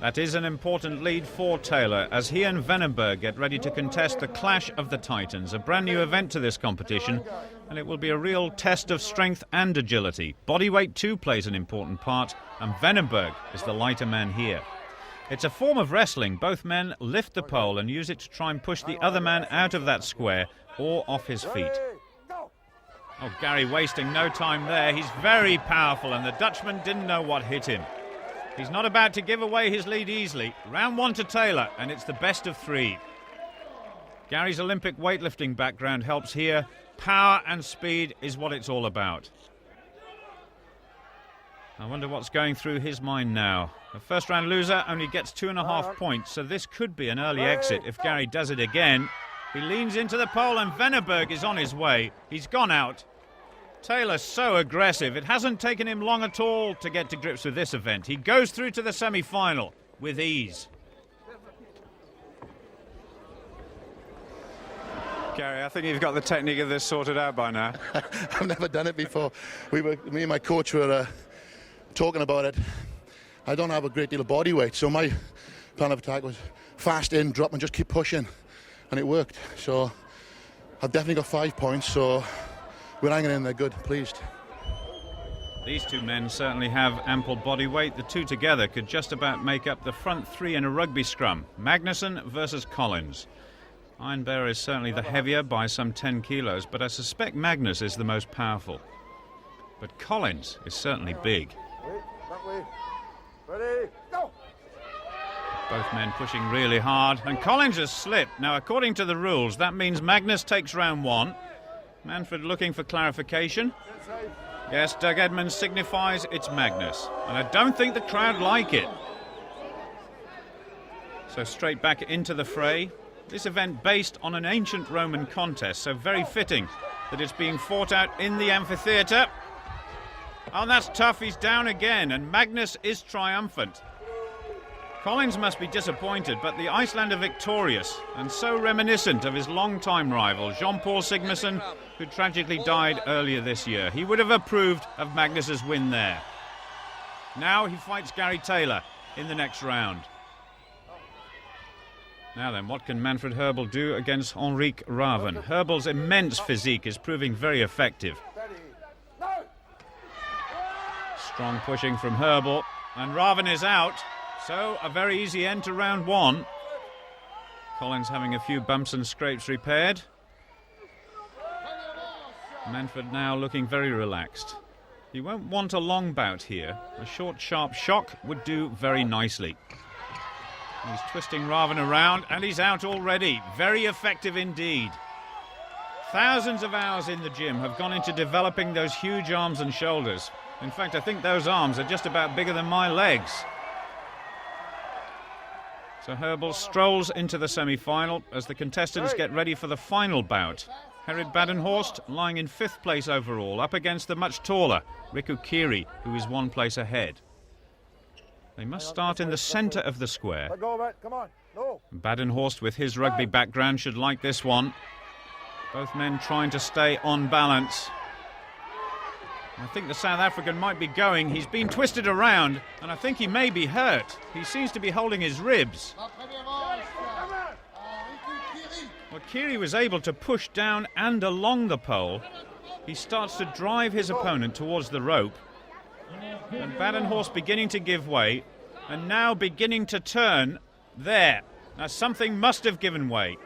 That is an important lead for Taylor as he and Venneberg get ready to contest the Clash of the Titans, a brand new event to this competition, and it will be a real test of strength and agility. Bodyweight too plays an important part, and Venneberg is the lighter man here. It's a form of wrestling. Both men lift the pole and use it to try and push the other man out of that square or off his feet. Oh, Gary wasting no time there. He's very powerful, and the Dutchman didn't know what hit him. He's not about to give away his lead easily. Round 1 to Taylor, and it's the best of 3. Gary's Olympic weightlifting background helps here. Power and speed is what it's all about. I wonder what's going through his mind now. The first round loser only gets 2.5 points, so this could be an early exit if Gary does it again. He leans into the pole and Venneberg is on his way. He's gone out. Taylor's so aggressive. It hasn't taken him long at all to get to grips with this event. He goes through to the semi-final with ease. Gary, I think you've got the technique of this sorted out by now. I've never done it before. Me and my coach were talking about it. I don't have a great deal of body weight, so my plan of attack was fast in, drop, and just keep pushing, and it worked. So I've definitely got 5 points, so we're hanging in there good, pleased. These two men certainly have ample body weight. The two together could just about make up the front 3 in a rugby scrum. Magnuson versus Collins. Iron Bear is certainly the heavier by some 10 kilos, but I suspect Magnus is the most powerful. But Collins is certainly big. Ready, go! Both men pushing really hard, and Collins has slipped. Now, according to the rules, that means Magnus takes round 1. Manfred looking for clarification. Yes, Doug Edmonds signifies it's Magnus, and I don't think the crowd like it. So straight back into the fray. This event based on an ancient Roman contest, so very fitting that it's being fought out in the amphitheatre. Oh, that's tough. He's down again, and Magnus is triumphant. Collins must be disappointed, but the Icelander victorious, and so reminiscent of his long-time rival, Jean-Paul Sigmarsson, who tragically died earlier this year. He would have approved of Magnus's win there. Now he fights Gary Taylor in the next round. Now then, what can Manfred Herbal do against Henrique Raven? Herbal's immense physique is proving very effective. Strong pushing from Herbal, and Raven is out. So, a very easy end to round 1. Collins having a few bumps and scrapes repaired. Manfred now looking very relaxed. He won't want a long bout here. A short, sharp shock would do very nicely. He's twisting Raven around, and he's out already. Very effective indeed. Thousands of hours in the gym have gone into developing those huge arms and shoulders. In fact, I think those arms are just about bigger than my legs. So Herbal strolls into the semi-final as the contestants get ready for the final bout. Gerrit Badenhorst lying in 5th place overall, up against the much taller Riku Kiri, who is 1 place ahead. They must start in the centre of the square. Badenhorst, with his rugby background, should like this one. Both men trying to stay on balance. I think the South African might be going. He's been twisted around, and I think he may be hurt. He seems to be holding his ribs. Well, Kiri was able to push down and along the pole. He starts to drive his opponent towards the rope. And Badenhorst beginning to give way, and now beginning to turn. There. Now something must have given way.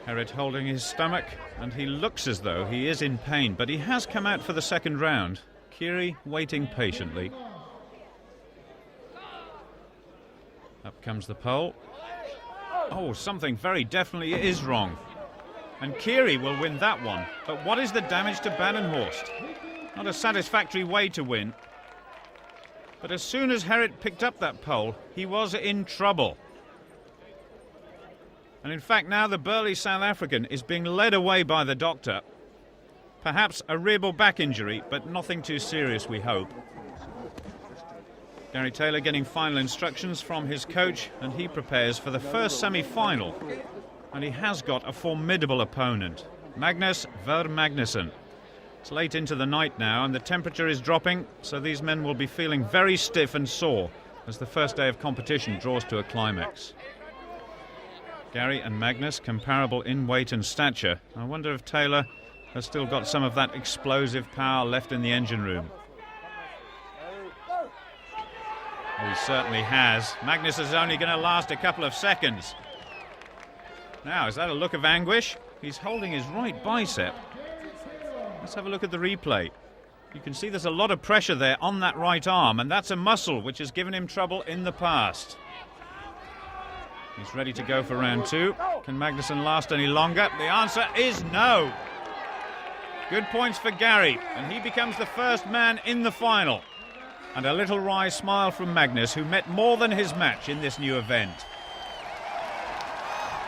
Gerrit holding his stomach, and he looks as though he is in pain, but he has come out for the second round. Kiri waiting patiently. Up comes the pole. Oh, something very definitely is wrong. And Kiri will win that one. But what is the damage to Badenhorst? Not a satisfactory way to win. But as soon as Gerrit picked up that pole, he was in trouble. And in fact, now the burly South African is being led away by the doctor. Perhaps a rib or back injury, but nothing too serious, we hope. Gary Taylor getting final instructions from his coach, and he prepares for the first semi-final. And he has got a formidable opponent, Magnus Ver Magnusson. It's late into the night now and the temperature is dropping, so these men will be feeling very stiff and sore as the first day of competition draws to a climax. Gary and Magnus comparable in weight and stature. I wonder if Taylor has still got some of that explosive power left in the engine room. Oh, he certainly has. Magnus is only going to last a couple of seconds. Now, is that a look of anguish? He's holding his right bicep. Let's have a look at the replay. You can see there's a lot of pressure there on that right arm, and that's a muscle which has given him trouble in the past. He's ready to go for round 2. Can Magnussen last any longer? The answer is no. Good points for Gary, and he becomes the first man in the final. And a little wry smile from Magnus, who met more than his match in this new event.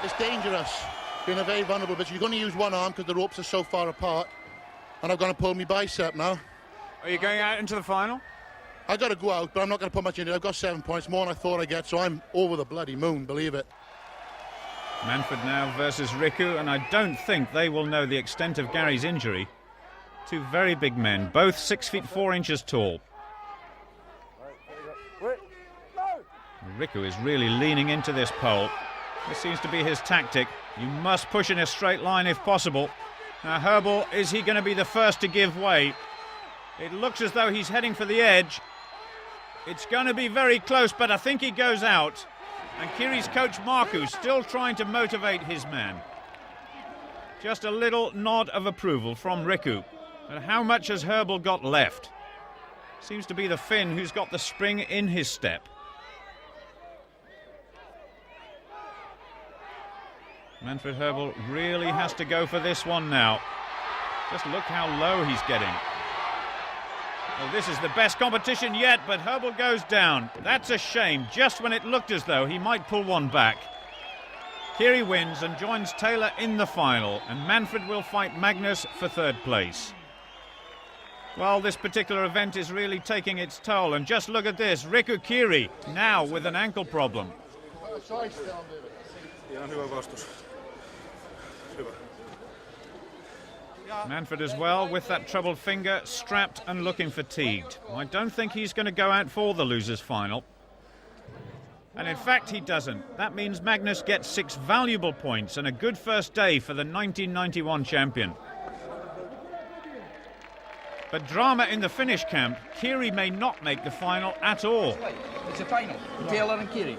It's dangerous, being a very vulnerable position. You're going to use one arm because the ropes are so far apart, and I'm going to pull my bicep now. Are you going out into the final? I got to go out, but I'm not going to put much into it. I've got 7 points, more than I thought I'd get, so I'm over the bloody moon, believe it. Manfred now versus Riku, and I don't think they will know the extent of Gary's injury. Two very big men, both 6 feet 4 inches tall. Riku is really leaning into this pole. This seems to be his tactic. You must push in a straight line if possible. Now Herbal, is he going to be the first to give way? It looks as though he's heading for the edge. It's going to be very close, but I think he goes out. And Kiri's coach Marku still trying to motivate his man. Just a little nod of approval from Riku. But how much has Herbal got left? Seems to be the Finn who's got the spring in his step. Manfred Herbal really has to go for this one now. Just look how low he's getting. Well, this is the best competition yet, but Herbal goes down. That's a shame, just when it looked as though he might pull one back. Kiri wins and joins Taylor in the final, and Manfred will fight Magnus for 3rd place. Well, this particular event is really taking its toll, and just look at this, Riku Kiri now with an ankle problem. Manfred as well with that troubled finger, strapped and looking fatigued. I don't think he's going to go out for the losers final. And in fact he doesn't. That means Magnus gets 6 valuable points and a good first day for the 1991 champion. But drama in the finish camp. Kiri may not make the final at all. It's a final. Taylor and Kiri.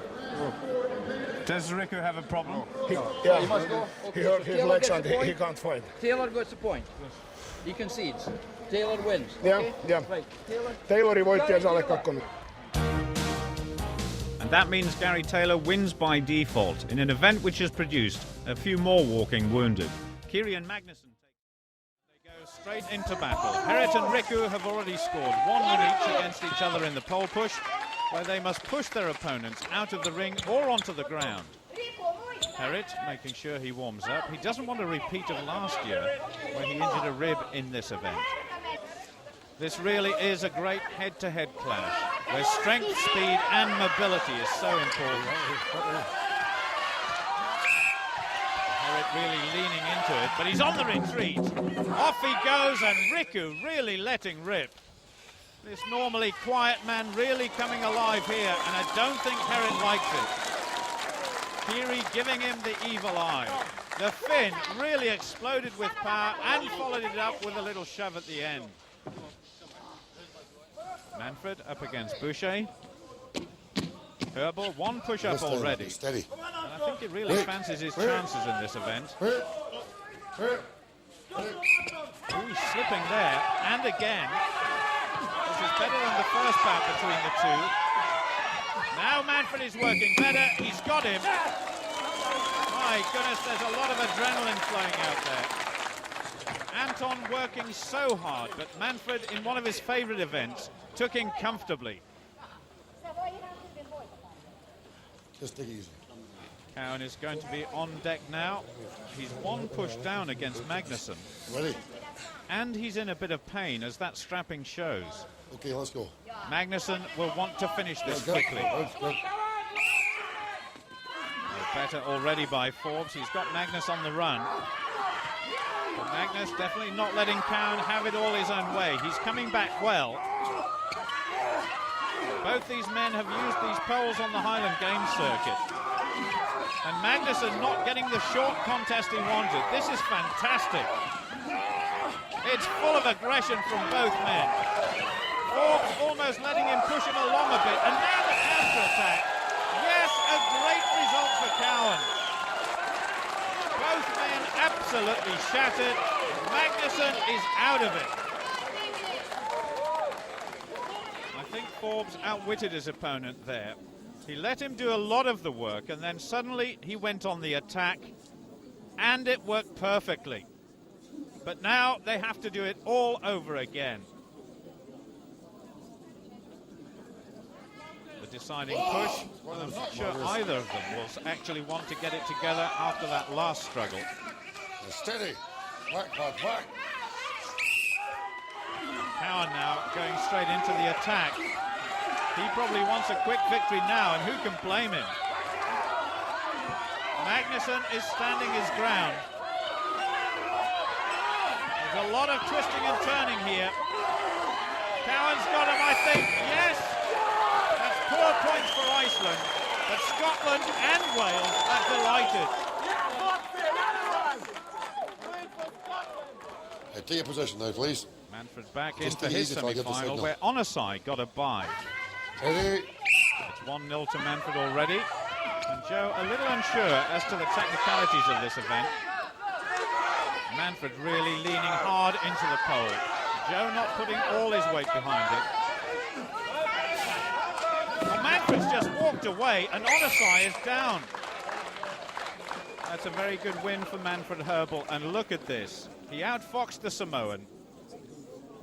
Does Riku have a problem? He hurt his legs and he can't fight. Taylor gets a point. He concedes. Taylor wins. Yeah, yeah. Right. Taylor voitti ja alle kakkonen. And that means Gary Taylor wins by default in an event which has produced a few more walking wounded. Kiri and Magnussen they go straight into battle. Herret and Riku have already scored 1 win each against each other in the pole push, where they must push their opponents out of the ring or onto the ground. Herret making sure he warms up. He doesn't want a repeat of last year when he injured a rib in this event. This really is a great head-to-head clash where strength, speed and mobility is so important. Herret really leaning into it, but he's on the retreat. Off he goes, and Riku really letting rip. This normally quiet man really coming alive here, and I don't think Herret likes it. Kiri giving him the evil eye. The Finn really exploded with power and followed it up with a little shove at the end. Manfred up against Boucher. Herbal, 1 push-up already. Steady. And I think he really fancies his chances in this event. Oh, he's slipping there, and again. This is better than the first bout between the two. Now Manfred is working better. He's got him. My goodness, there's a lot of adrenaline flowing out there. Anton working so hard, but Manfred, in one of his favourite events, took him comfortably. Just take it easy. Cowan is going to be on deck now. He's 1 push down against Magnussen. Ready? And he's in a bit of pain, as that strapping shows. Okay, let's go. Magnussen will want to finish this quickly. Good. Better already by Forbes. He's got Magnus on the run. But Magnus definitely not letting Cowan have it all his own way. He's coming back well. Both these men have used these poles on the Highland Games circuit. And Magnuson not getting the short contest he wanted. This is fantastic. It's full of aggression from both men. Forbes almost letting him push him along a bit. And now the counter-attack. Yes, a great result for Cowan. Both men absolutely shattered. Magnuson is out of it. I think Forbes outwitted his opponent there. He let him do a lot of the work, and then suddenly he went on the attack, and it worked perfectly. But now they have to do it all over again. The deciding push, and I'm not sure either of them will actually want to get it together after that last struggle. Steady. Whack, whack, whack. Cowan now going straight into the attack. He probably wants a quick victory now, and who can blame him? Magnuson is standing his ground. There's a lot of twisting and turning here. Cowan's got him, I think. Yes! That's 4 points for Iceland, but Scotland and Wales are delighted. Hey, take your position now, please. Manfred back Just into be his easy till I get the semi-final, signal. where Onosai got a bye. Ready? It's 1-0 to Manfred already. And Joe a little unsure as to the technicalities of this event. Manfred really leaning hard into the pole. Joe not putting all his weight behind it. Well, Manfred's just walked away and Onosai is down. That's a very good win for Manfred Herbal, and look at this. He outfoxed the Samoan.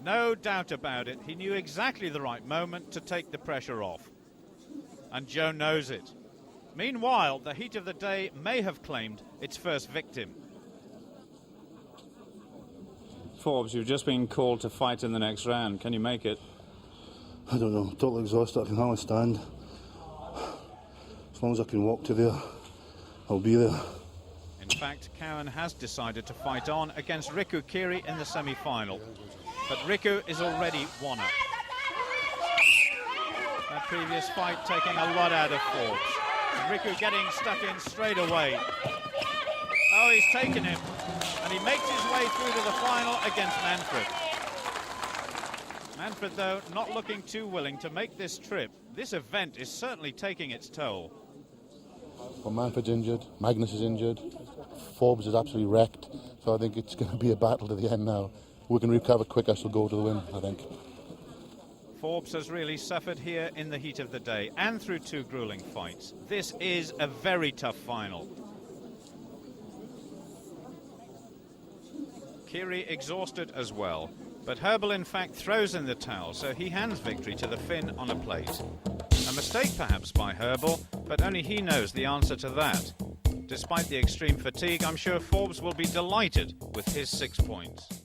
No doubt about it. He knew exactly the right moment to take the pressure off. And Joe knows it. Meanwhile, the heat of the day may have claimed its first victim. Forbes, you've just been called to fight in the next round. Can you make it? I don't know. Totally exhausted. I can hardly stand. As long as I can walk to there, I'll be there. In fact, Cowan has decided to fight on against Riku Kiri in the semi-final. But Riku is already one up. That previous fight taking a lot out of Forbes. And Riku getting stuck in straight away. Oh, he's taken him. And he makes his way through to the final against Manfred. Manfred, though, not looking too willing to make this trip. This event is certainly taking its toll. Well, Manfred's injured, Magnus is injured, Forbes is absolutely wrecked, so I think it's going to be a battle to the end now. We can recover quicker, so go to the win, I think. Forbes has really suffered here in the heat of the day and through 2 grueling fights. This is a very tough final. Kiri exhausted as well, but Herbal in fact throws in the towel, so he hands victory to the Finn on a plate. A mistake perhaps by Herbal, but only he knows the answer to that. Despite the extreme fatigue, I'm sure Forbes will be delighted with his 6 points.